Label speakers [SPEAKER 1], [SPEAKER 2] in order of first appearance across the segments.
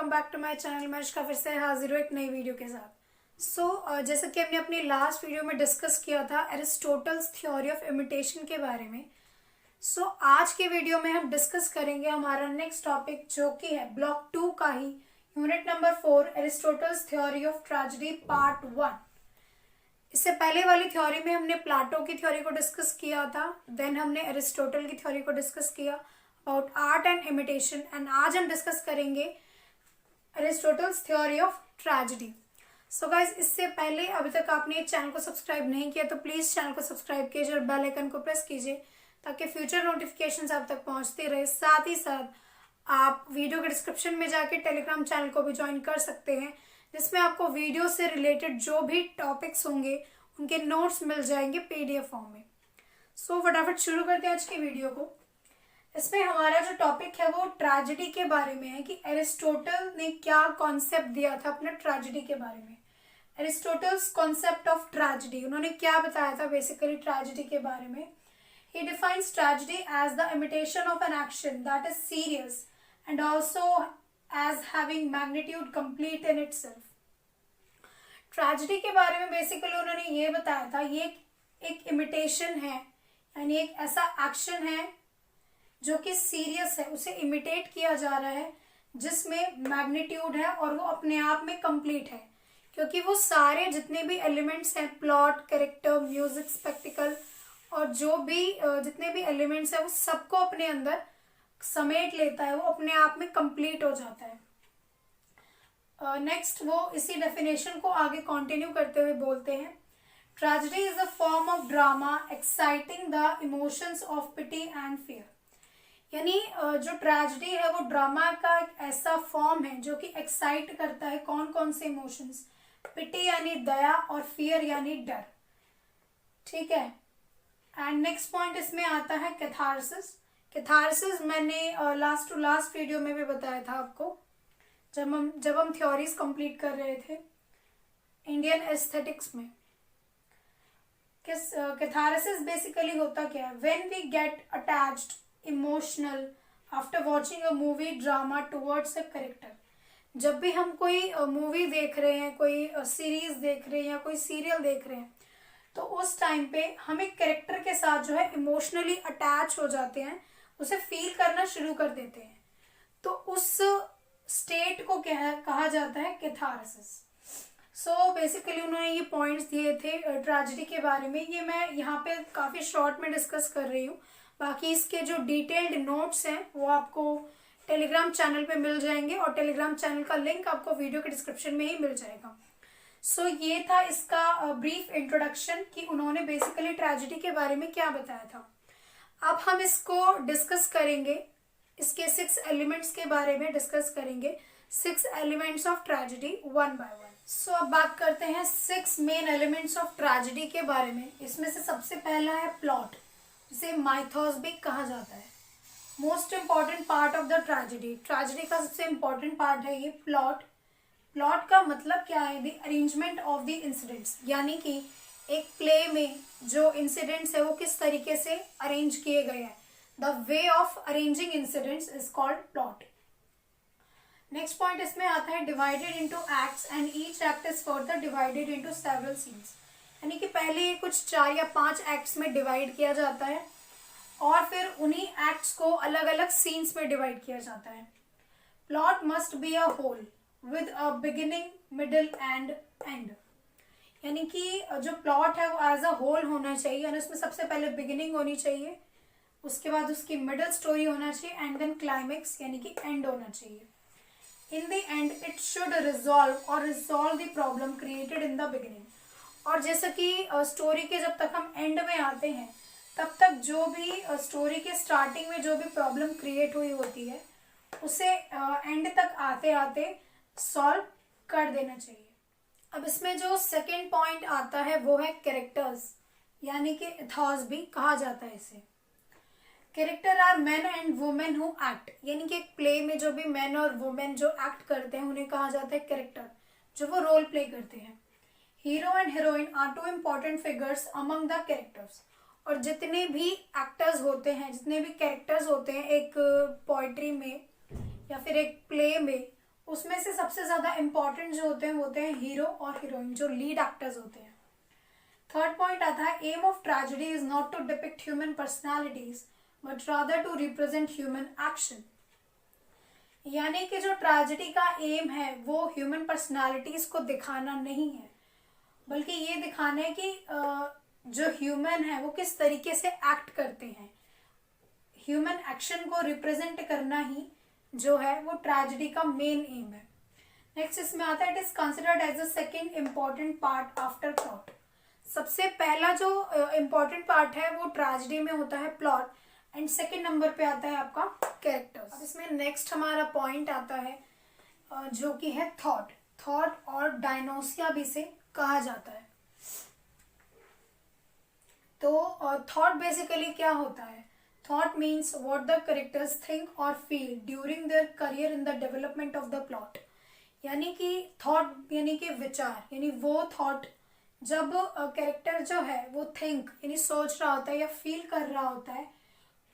[SPEAKER 1] Welcome back to my channel. मैं अनुष्का फिर से हाजिर हूँ एक नई वीडियो के साथ। जैसा कि हमने अपनी लास्ट वीडियो में डिस्कस किया था एरिस्टोटल्स थ्योरी ऑफ इमिटेशन के बारे में। आज के वीडियो में हम डिस्कस करेंगे हमारा नेक्स्ट टॉपिक, जो कि है ब्लॉक 2 का ही unit number 4, Aristotle's theory of tragedy part 1। इससे पहले वाली थ्योरी में हमने प्लाटो की थ्योरी को डिस्कस किया था, देन हमने एरिस्टोटल की थ्योरी को डिस्कस किया about art and imitation, and आज हम डिस्कस करेंगे Aristotle's theory of tragedy. So guys, इससे पहले अभी तक आपने चैनल को सब्सक्राइब नहीं किया तो प्लीज चैनल को सब्सक्राइब कीजिए और बेल आइकन को प्रेस कीजिए ताकि फ्यूचर नोटिफिकेशंस आप तक पहुंचते रहे। साथ ही साथ आप वीडियो के डिस्क्रिप्शन में जाके टेलीग्राम चैनल को भी ज्वाइन कर सकते हैं, जिसमें आपको वीडियो से रिलेटेड जो भी टॉपिक्स होंगे उनके नोट्स मिल जाएंगे पीडीएफ फॉर्म में। फटाफट शुरू करते हैं आज की वीडियो को। इसमें हमारा जो टॉपिक है वो ट्रेजेडी के बारे में है कि एरिस्टोटल ने क्या कॉन्सेप्ट दिया था अपने ट्रेजेडी के बारे में। एरिस्टोटल्स कॉन्सेप्ट ऑफ ट्रेजेडी, उन्होंने क्या बताया था बेसिकली ट्रेजेडी के बारे में। He defines tragedy as the imitation of an action that is serious and also as having magnitude complete in itself. Tragedy के बारे में बेसिकली उन्होंने ये बताया था, ये एक इमिटेशन है, यानी एक ऐसा एक्शन है जो कि सीरियस है, उसे इमिटेट किया जा रहा है, जिसमें मैग्नीट्यूड है और वो अपने आप में कंप्लीट है, क्योंकि वो सारे जितने भी एलिमेंट्स हैं, प्लॉट, कैरेक्टर, म्यूजिक, स्पेक्टिकल और जो भी जितने भी एलिमेंट्स हैं वो सबको अपने अंदर समेट लेता है, वो अपने आप में कंप्लीट हो जाता है। नेक्स्ट वो इसी डेफिनेशन को आगे कंटिन्यू करते हुए बोलते हैं, tragedy is a form of drama exciting the emotions of pity and fear. यानी जो ट्रेजेडी है वो ड्रामा का एक ऐसा फॉर्म है जो कि एक्साइट करता है कौन कौन से इमोशंस, पिटी यानी दया और फियर यानी डर। ठीक है। एंड नेक्स्ट पॉइंट इसमें आता है कैथारसिस। कैथारसिस मैंने लास्ट टू लास्ट वीडियो में भी बताया था आपको, जब हम थ्योरीज कंप्लीट कर रहे थे इंडियन एस्थेटिक्स में। कैथारसिस बेसिकली होता क्या है, when we get attached emotional after watching a movie drama towards a character. जब भी हम कोई मूवी देख रहे हैं, कोई सीरीज देख रहे हैं या कोई सीरियल देख रहे हैं, तो उस टाइम पे हम एक कैरेक्टर के साथ जो है इमोशनली अटैच हो जाते हैं, उसे फील करना शुरू कर देते हैं, तो उस स्टेट को कहा जाता है कैथारसिस। बेसिकली उन्होंने ये पॉइंट्स दिए थे ट्रेजेडी के बारे में, ये मैं यहाँ पे काफी शॉर्ट में डिस्कस कर रही हूँ। बाकी इसके जो डिटेल्ड नोट्स हैं वो आपको टेलीग्राम चैनल पे मिल जाएंगे और टेलीग्राम चैनल का लिंक आपको वीडियो के डिस्क्रिप्शन में ही मिल जाएगा। ये था इसका ब्रीफ इंट्रोडक्शन कि उन्होंने बेसिकली ट्रेजेडी के बारे में क्या बताया था। अब हम इसको डिस्कस करेंगे, इसके 6 एलिमेंट्स के बारे में डिस्कस करेंगे, 6 elements of tragedy one by one. अब बात करते हैं 6 मेन एलिमेंट्स ऑफ ट्रेजेडी के बारे में। इसमें से सबसे पहला है प्लॉट, जिसे माइथोस भी कहा जाता है। Most important part of the tragedy, tragedy का सबसे इंपॉर्टेंट पार्ट है ये प्लॉट। प्लॉट का मतलब क्या है, the arrangement of the incidents, यानी कि एक प्ले में जो इंसिडेंट्स है वो किस तरीके से अरेंज किए गए हैं। The way of arranging incidents is called plot. Next point इसमें आता है divided into acts and each act is further divided into several scenes. यानी कि पहले कुछ 4 या 5 एक्ट्स में डिवाइड किया जाता है और फिर उन्हीं एक्ट्स को अलग अलग सीन्स में डिवाइड किया जाता है। Plot must be a whole with a beginning, middle end end. यानी कि जो प्लॉट है वो एज अ होल होना चाहिए, यानी उसमें सबसे पहले बिगिनिंग होनी चाहिए, उसके बाद उसकी मिडिल स्टोरी होना चाहिए एंड देन क्लाइमेक्स यानी कि एंड होना चाहिए। In the end it should resolve the problem created in the beginning. और जैसे कि स्टोरी के जब तक हम एंड में आते हैं तब तक जो भी स्टोरी के स्टार्टिंग में जो भी प्रॉब्लम क्रिएट हुई होती है उसे एंड तक आते आते सॉल्व कर देना चाहिए। अब इसमें जो सेकंड पॉइंट आता है वो है कैरेक्टर्स, यानी कि एथॉस भी कहा जाता है इसे। Character are men and women who act, यानी कि एक प्ले में जो भी मेन और वुमेन जो एक्ट करते हैं उन्हें कहा जाता है कैरेक्टर, जो वो रोल प्ले करते हैं। Hero and heroine are 2 important figures among the characters. और जितने भी एक्टर्स होते हैं, जितने भी कैरेक्टर्स होते हैं एक पोइट्री में या फिर एक प्ले में, उसमें से सबसे ज्यादा इंपॉर्टेंट जो होते हैं हीरो और हीरोइन, जो लीड एक्टर्स होते हैं। थर्ड पॉइंट आता है aim of tragedy is not to depict human personalities but rather to represent human action. यानी कि जो ट्रेजेडी का एम है वो ह्यूमन पर्सनैलिटीज को दिखाना नहीं है, बल्कि ये दिखाना है कि जो ह्यूमन है वो किस तरीके से एक्ट करते हैं। ह्यूमन एक्शन को रिप्रेजेंट करना ही जो है वो ट्रेजेडी का मेन एम है। नेक्स्ट इसमें आता है it is considered as the second important part after plot. सबसे पहला जो इम्पॉर्टेंट पार्ट है वो ट्रेजेडी में होता है प्लॉट, एंड सेकेंड नंबर पे आता है आपका कैरेक्टर्स। अब इसमें नेक्स्ट हमारा पॉइंट आता है जो कि है थॉट। थॉट और डायनोसिया भी से कहा जाता है। तो थॉट बेसिकली क्या होता है? Thought means what the characters think और feel during their career in the development of the plot. यानी कि थॉट यानी कि विचार, यानी वो थॉट जब कैरेक्टर जो है वो थिंक यानी सोच रहा होता है या फील कर रहा होता है,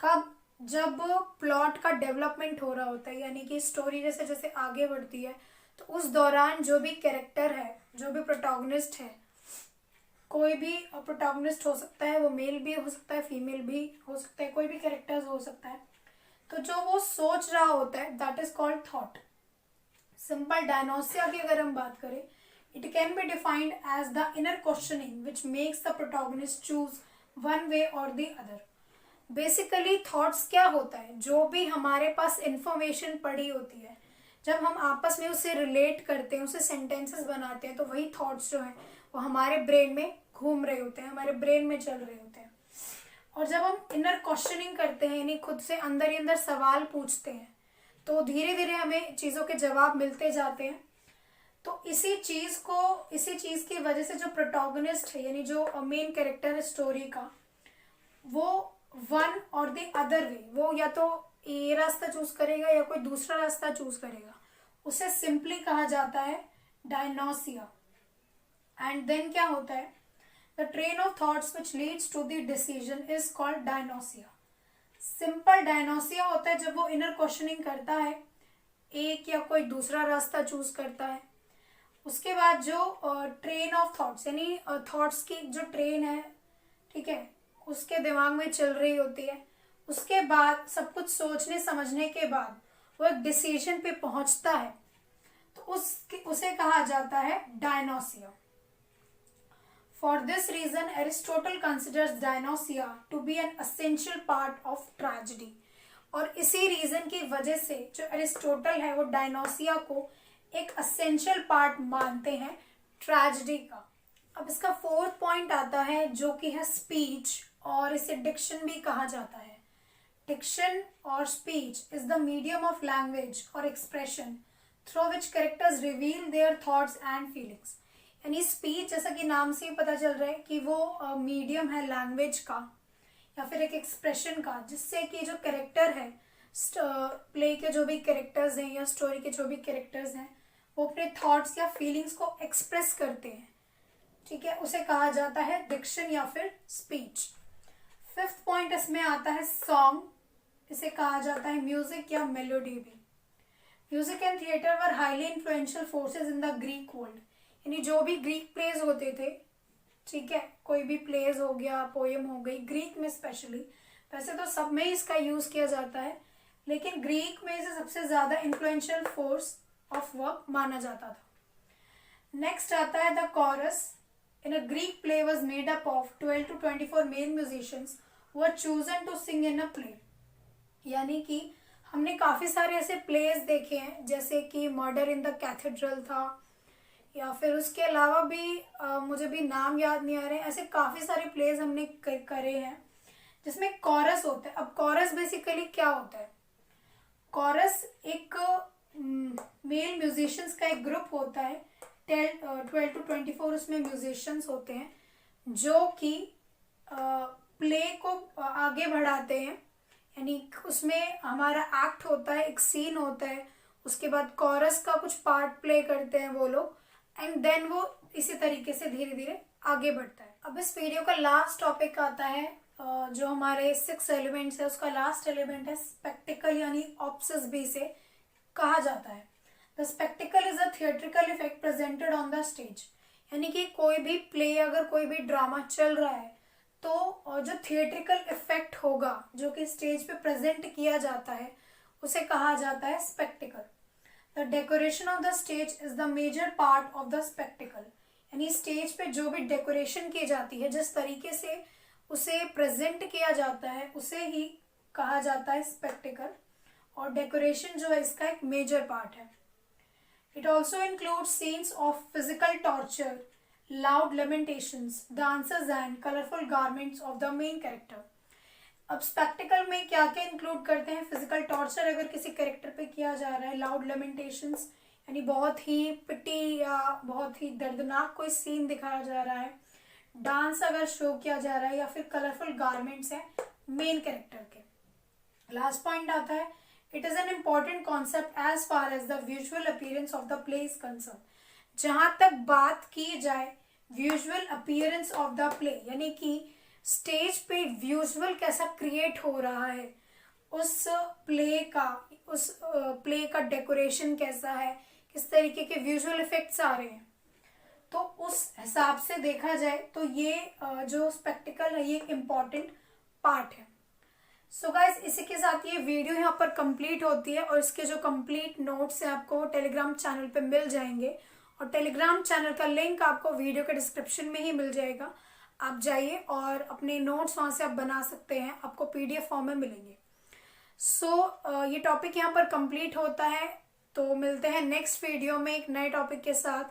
[SPEAKER 1] कब? जब प्लॉट का डेवलपमेंट हो रहा होता है, यानी कि स्टोरी जैसे जैसे आगे बढ़ती है तो उस दौरान जो भी कैरेक्टर है, जो भी प्रोटैगनिस्ट है, कोई भी प्रोटैगनिस्ट हो सकता है, वो मेल भी हो सकता है, फीमेल भी हो सकता है, कोई भी कैरेक्टर्स हो सकता है, तो जो वो सोच रहा होता है that is called thought. Simple dianoia की अगर हम बात करें, it can be defined as the inner questioning which makes the protagonist choose one way और द अदर। बेसिकली थॉट्स क्या होता है? जो भी हमारे पास इंफॉर्मेशन पड़ी होती है, जब हम आपस में उसे रिलेट करते हैं, उसे सेंटेंसेस बनाते हैं, तो वही थॉट्स जो हैं वो हमारे ब्रेन में घूम रहे होते हैं, हमारे ब्रेन में चल रहे होते हैं। और जब हम इनर क्वेश्चनिंग करते हैं, यानी खुद से अंदर ही अंदर सवाल पूछते हैं, तो धीरे धीरे हमें चीज़ों के जवाब मिलते जाते हैं। तो इसी चीज़ की वजह से जो प्रोटैगनिस्ट है, यानी जो मेन कैरेक्टर है स्टोरी का, वो वन और द अदर वे, वो या तो ये रास्ता चूज करेगा या कोई दूसरा रास्ता चूज करेगा, उसे सिंपली कहा जाता है डायनोसिया। एंड देन क्या होता है? The train of thoughts which leads to the decision is called dianoia. Simple dianoia होता है जब वो इनर क्वेश्चनिंग करता है, एक या कोई दूसरा रास्ता चूज करता है। उसके बाद जो ट्रेन ऑफ थॉट्स, यानी थॉट्स की जो ट्रेन है, ठीक है, उसके दिमाग में चल रही होती है, उसके बाद सब कुछ सोचने समझने के बाद वो एक डिसीजन पे पहुंचता है, तो उसे कहा जाता है dianoia. For this reason Aristotle considers dianoia to be an essential part of tragedy. और इसी रीजन की वजह से जो एरिस्टोटल है वो डायनोसिया को एक एसेंशियल पार्ट मानते हैं ट्रेजेडी का। अब इसका फोर्थ पॉइंट आता है जो कि है स्पीच, और इसे डिक्शन भी कहा जाता है। डिक्शन और speech is the medium of language और expression through which characters reveal their thoughts and feelings. यानी स्पीच, जैसा कि नाम से ही पता चल रहा है कि वो मीडियम है लैंग्वेज का या फिर एक एक्सप्रेशन का, जिससे कि जो कैरेक्टर है, प्ले के जो भी कैरेक्टर्स हैं या स्टोरी के जो भी कैरेक्टर्स हैं, वो अपने थॉट्स या फीलिंग्स को एक्सप्रेस करते हैं, ठीक है, उसे कहा जाता है डिक्शन या फिर स्पीच। फिफ्थ पॉइंट इसमें आता है सॉन्ग, इसे कहा जाता है म्यूजिक या मेलोडी भी। Music and theatre were highly influential forces in the Greek world. यानी जो भी ग्रीक प्लेज होते थे, ठीक है, कोई भी प्लेज हो गया, पोएम हो गई, ग्रीक में स्पेशली, वैसे तो सब में इसका यूज किया जाता है, लेकिन ग्रीक में इसे सबसे ज्यादा इन्फ्लुएंशियल फोर्स ऑफ वर्क माना जाता था। नेक्स्ट आता है the chorus. In a Greek play was made up of 12 to 24 male musicians who were chosen to sing in a play। यानी कि हमने काफ़ी सारे ऐसे प्लेस देखे हैं, जैसे कि मर्डर इन द कैथेड्रल था, या फिर उसके अलावा भी मुझे भी नाम याद नहीं आ रहे हैं, ऐसे काफ़ी सारे प्लेस हमने करे हैं जिसमें कॉरस होता है। अब कॉरस बेसिकली क्या होता है? कॉरस एक मेल म्यूजिशियंस का एक ग्रुप होता है, 12 to 24 उसमें म्यूजिशियंस होते हैं जो कि प्ले को आगे बढ़ाते हैं। यानी उसमें हमारा एक्ट होता है, एक सीन होता है, उसके बाद कॉरस का कुछ पार्ट प्ले करते हैं वो लोग, एंड देन वो इसी तरीके से धीरे धीरे आगे बढ़ता है। अब इस वीडियो का लास्ट टॉपिक आता है जो हमारे 6 एलिमेंट्स है, उसका लास्ट एलिमेंट है स्पेक्टिकल, यानी ऑप्सिस भी से कहा जाता है। The spectacled is a theatrical effect presented on the stage. यानी कि कोई भी प्ले, अगर कोई भी ड्रामा चल रहा है तो जो थिएट्रिकल इफेक्ट होगा जो कि स्टेज पे प्रेजेंट किया जाता है उसे कहा जाता है spectacle. The decoration of the stage is the major part of the spectacle. यानी स्टेज पे जो भी डेकोरेशन की जाती है, जिस तरीके से उसे प्रेजेंट किया जाता है, उसे ही कहा जाता है स्पेक्टिकल। और डेकोरेशन जो है इसका एक मेजर पार्ट है। It also include scenes of physical torture, loud lamentations, dances and colorful garments of the main character। अब स्पेक्टिकल में क्या क्या इंक्लूड करते हैं? फिजिकल टॉर्चर अगर किसी कैरेक्टर पे किया जा रहा है, लाउड लेमेंटेशंस यानी बहुत ही पिटी या बहुत ही दर्दनाक कोई सीन दिखाया जा रहा है, डांस अगर शो किया जा रहा है, या फिर कलरफुल गारमेंट्स है मेन कैरेक्टर के। लास्ट पॉइंट आता है, it is an important concept as far as the visual appearance of the play is concern. जहां तक बात की जाए visual appearance of the play, यानी कि स्टेज पे विजुअल कैसा क्रिएट हो रहा है, उस प्ले का डेकोरेशन कैसा है, किस तरीके के विजुअल इफेक्ट्स आ रहे हैं, तो उस हिसाब से देखा जाए तो ये जो स्पेक्टिकल है ये एक इम्पॉर्टेंट पार्ट है। सो गाइस, इसी के साथ ये वीडियो यहाँ पर कंप्लीट होती है और इसके जो कंप्लीट नोट्स हैं आपको टेलीग्राम चैनल पे मिल जाएंगे और टेलीग्राम चैनल का लिंक आपको वीडियो के डिस्क्रिप्शन में ही मिल जाएगा। आप जाइए और अपने नोट्स वहाँ से आप बना सकते हैं, आपको PDF फॉर्म में मिलेंगे। सो ये टॉपिक यहाँ पर कंप्लीट होता है, तो मिलते हैं नेक्स्ट वीडियो में एक नए टॉपिक के साथ।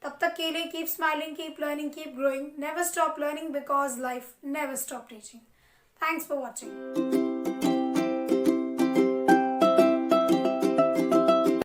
[SPEAKER 1] तब तक के लिए keep smiling, keep learning, keep growing, never stop learning because life never stop teaching. Thanks for watching.